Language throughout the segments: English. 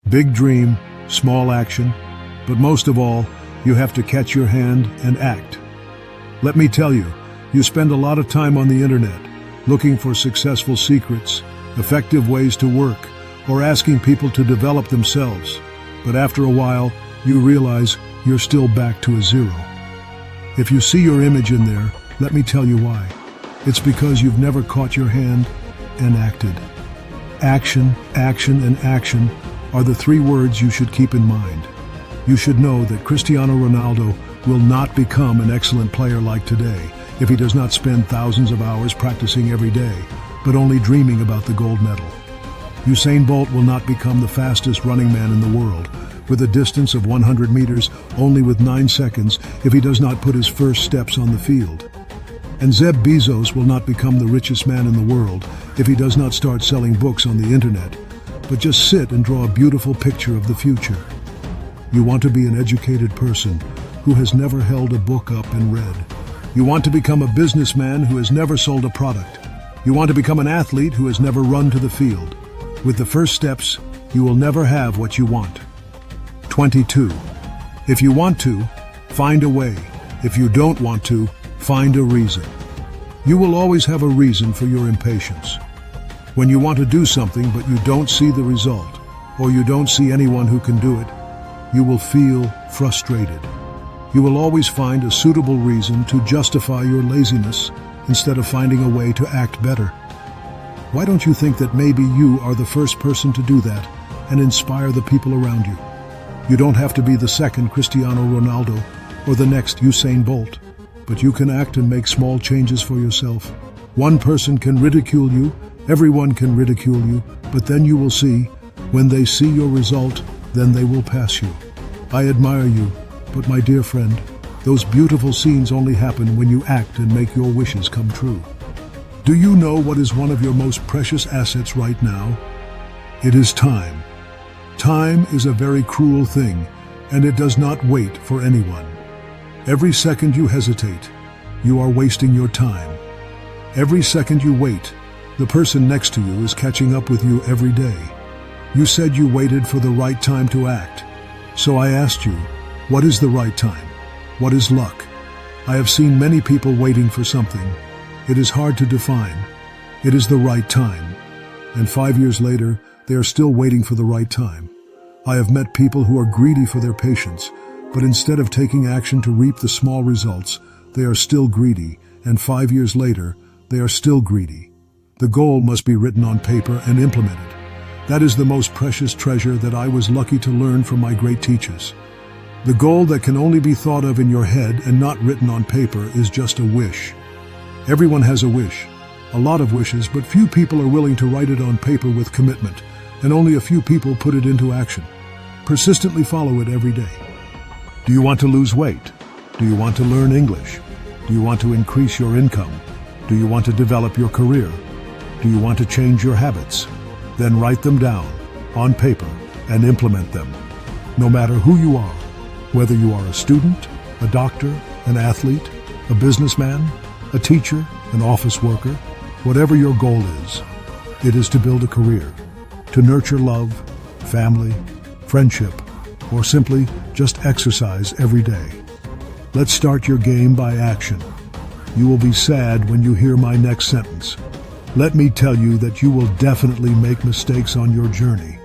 Big dream, small action, but most of all, you have to catch your hand and act. Let me tell you, you spend a lot of time on the internet looking for successful secrets, effective ways to work, or asking people to develop themselves. But after a while, you realize you're still back to a zero. If you see your image in there, let me tell you why. It's because you've never caught your hand and acted. Action, action, and action are the three words you should keep in mind. You should know that Cristiano Ronaldo will not become an excellent player like today if he does not spend thousands of hours practicing every day, but only dreaming about the gold medal. Usain Bolt will not become the fastest running man in the world with a distance of 100 meters only with 9 seconds if he does not put his first steps on the field. And Jeff Bezos will not become the richest man in the world if he does not start selling books on the internet, but just sit and draw a beautiful picture of the future. You want to be an educated person who has never held a book up and read. You want to become a businessman who has never sold a product. You want to become an athlete who has never run to the field. With the first steps, you will never have what you want. 22. If you want to, find a way. If you don't want to, find a reason. You will always have a reason for your impatience. When you want to do something but you don't see the result, or you don't see anyone who can do it, you will feel frustrated. You will always find a suitable reason to justify your laziness instead of finding a way to act better. Why don't you think that maybe you are the first person to do that and inspire the people around you? You don't have to be the second Cristiano Ronaldo or the next Usain Bolt, but you can act and make small changes for yourself. One person can ridicule you, everyone can ridicule you, but then you will see, when they see your result, then they will pass you. I admire you, but my dear friend, those beautiful scenes only happen when you act and make your wishes come true. Do you know what is one of your most precious assets right now? It is time. Time is a very cruel thing, and it does not wait for anyone. Every second you hesitate, you are wasting your time. Every second you wait, the person next to you is catching up with you every day. You said you waited for the right time to act. So I asked you, what is the right time? What is luck? I have seen many people waiting for something. It is hard to define. It is the right time. And 5 years later, they are still waiting for the right time. I have met people who are greedy for their patience, but instead of taking action to reap the small results, they are still greedy, and 5 years later, they are still greedy. The goal must be written on paper and implemented. That is the most precious treasure that I was lucky to learn from my great teachers. The goal that can only be thought of in your head and not written on paper is just a wish. Everyone has a wish, a lot of wishes, but few people are willing to write it on paper with commitment, and only a few people put it into action. Persistently follow it every day. Do you want to lose weight? Do you want to learn English? Do you want to increase your income? Do you want to develop your career? Do you want to change your habits? Then write them down, on paper, and implement them. No matter who you are, whether you are a student, a doctor, an athlete, a businessman, a teacher, an office worker, whatever your goal is, it is to build a career, to nurture love, family, friendship, or simply just exercise every day. Let's start your game by action. You will be sad when you hear my next sentence. Let me tell you that you will definitely make mistakes on your journey.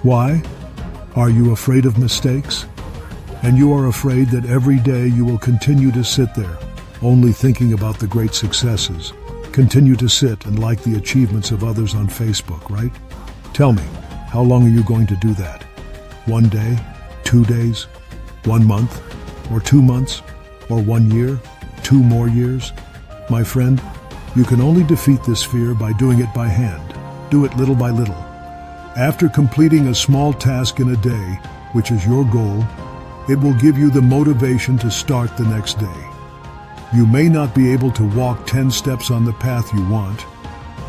Why? Are you afraid of mistakes? And you are afraid that every day you will continue to sit there, only thinking about the great successes, continue to sit and like the achievements of others on Facebook, right? Tell me, how long are you going to do that? 1 day, 2 days, 1 month, or 2 months, or 1 year, 2 more years? My friend, you can only defeat this fear by doing it by hand. Do it little by little. After completing a small task in a day, which is your goal, it will give you the motivation to start the next day. You may not be able to walk 10 steps on the path you want,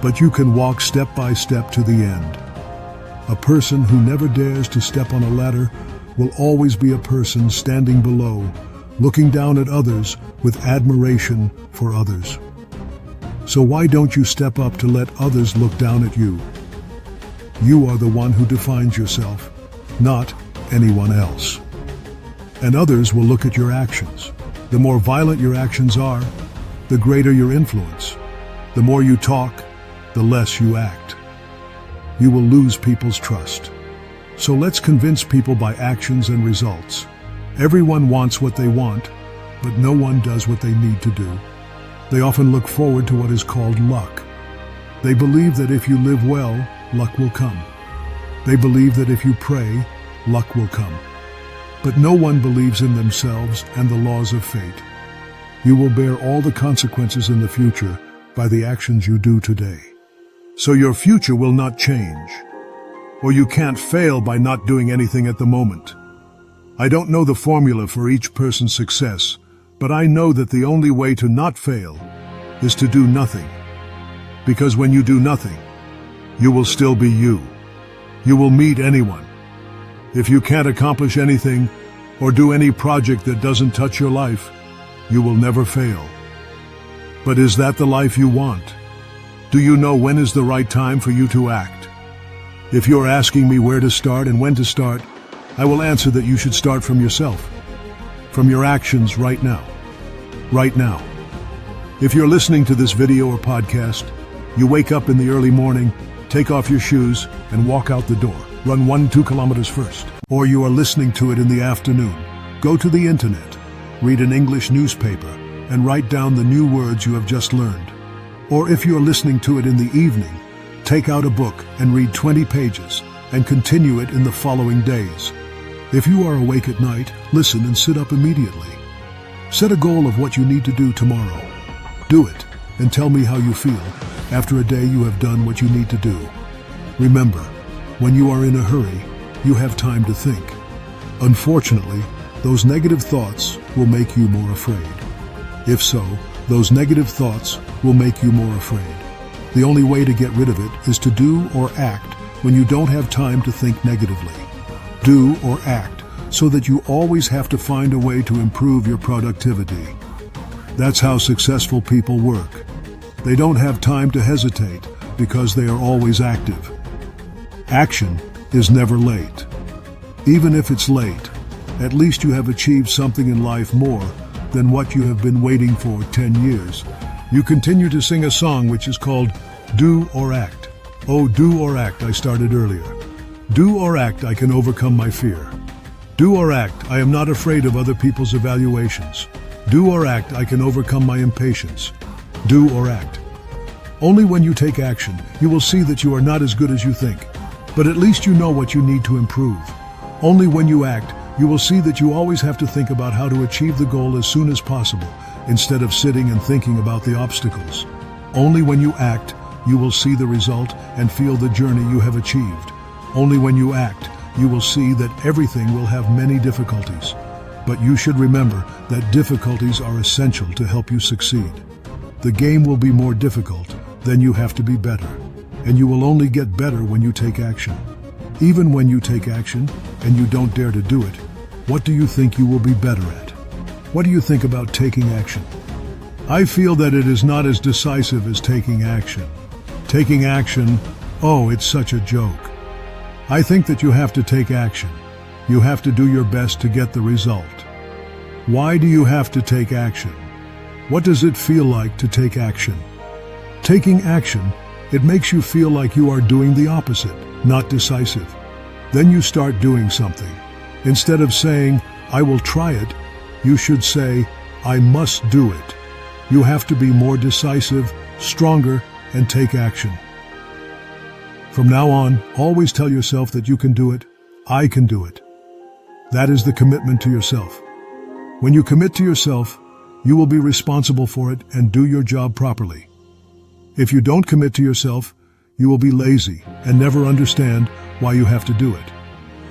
but you can walk step by step to the end. A person who never dares to step on a ladder will always be a person standing below, looking down at others with admiration for others. So why don't you step up to let others look down at you? You are the one who defines yourself, not anyone else. And others will look at your actions. The more violent your actions are, the greater your influence. The more you talk, the less you act. You will lose people's trust. So let's convince people by actions and results. Everyone wants what they want, but no one does what they need to do. They often look forward to what is called luck. They believe that if you live well, luck will come. They believe that if you pray, luck will come. But no one believes in themselves and the laws of fate. You will bear all the consequences in the future by the actions you do today. So your future will not change. Or you can't fail by not doing anything at the moment. I don't know the formula for each person's success, but I know that the only way to not fail is to do nothing. Because when you do nothing, you will still be you. You will meet anyone. If you can't accomplish anything or do any project that doesn't touch your life, you will never fail. But is that the life you want? Do you know when is the right time for you to act? If you're asking me where to start and when to start, I will answer that you should start from yourself, from your actions right now. Right now. If you're listening to this video or podcast, you wake up in the early morning, take off your shoes, and walk out the door. Run 1-2 kilometers first. Or you are listening to it in the afternoon. Go to the internet, read an English newspaper, and write down the new words you have just learned. Or if you are listening to it in the evening, take out a book and read 20 pages and continue it in the following days. If you are awake at night, listen and sit up immediately. Set a goal of what you need to do tomorrow. Do it and tell me how you feel after a day you have done what you need to do. Remember, when you are in a hurry, you have time to think. Unfortunately, those negative thoughts will make you more afraid. If so, those negative thoughts will make you more afraid. The only way to get rid of it is to do or act when you don't have time to think negatively. Do or act so that you always have to find a way to improve your productivity. That's how successful people work. They don't have time to hesitate because they are always active. Action is never late. Even if it's late, at least you have achieved something in life more than what you have been waiting for 10 years. You continue to sing a song which is called Do or Act. Oh, do or act, I started earlier. Do or act, I can overcome my fear. Do or act, I am not afraid of other people's evaluations. Do or act, I can overcome my impatience. Do or act. Only when you take action, you will see that you are not as good as you think, but at least you know what you need to improve. Only when you act, you will see that you always have to think about how to achieve the goal as soon as possible, instead of sitting and thinking about the obstacles. Only when you act, you will see the result and feel the journey you have achieved. Only when you act, you will see that everything will have many difficulties. But you should remember that difficulties are essential to help you succeed. The game will be more difficult, then you have to be better. And you will only get better when you take action. Even when you take action and you don't dare to do it, what do you think you will be better at? What do you think about taking action? I feel that it is not as decisive as taking action. Taking action, oh, it's such a joke. I think that you have to take action. You have to do your best to get the result. Why do you have to take action? What does it feel like to take action? Taking action, it makes you feel like you are doing the opposite, not decisive. Then you start doing something. Instead of saying, I will try it, you should say, I must do it. You have to be more decisive, stronger, and take action. From now on, always tell yourself that you can do it. I can do it. That is the commitment to yourself. When you commit to yourself, you will be responsible for it and do your job properly. If you don't commit to yourself, you will be lazy and never understand why you have to do it.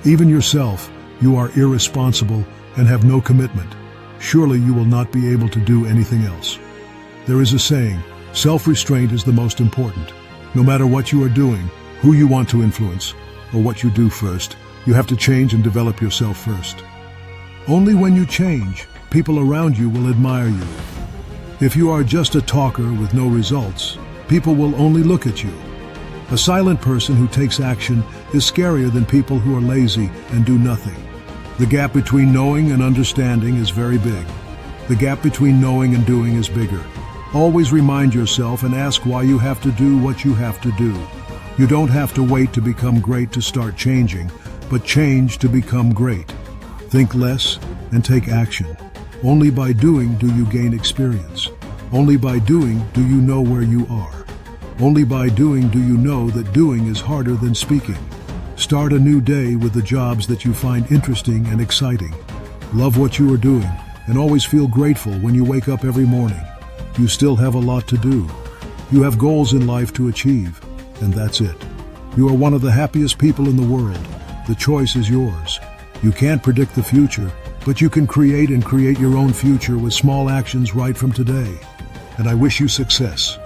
Even yourself, you are irresponsible and have no commitment. Surely you will not be able to do anything else. There is a saying, self-restraint is the most important. No matter what you are doing, who you want to influence, or what you do first, you have to change and develop yourself first. Only when you change, people around you will admire you. If you are just a talker with no results, people will only look at you. A silent person who takes action is scarier than people who are lazy and do nothing. The gap between knowing and understanding is very big. The gap between knowing and doing is bigger. Always remind yourself and ask why you have to do what you have to do. You don't have to wait to become great to start changing, but change to become great. Think less and take action. Only by doing do you gain experience. Only by doing do you know where you are. Only by doing do you know that doing is harder than speaking. Start a new day with the jobs that you find interesting and exciting. Love what you are doing and always feel grateful when you wake up every morning. You still have a lot to do. You have goals in life to achieve, and that's it. You are one of the happiest people in the world. The choice is yours. You can't predict the future, but you can create your own future with small actions right from today. And I wish you success.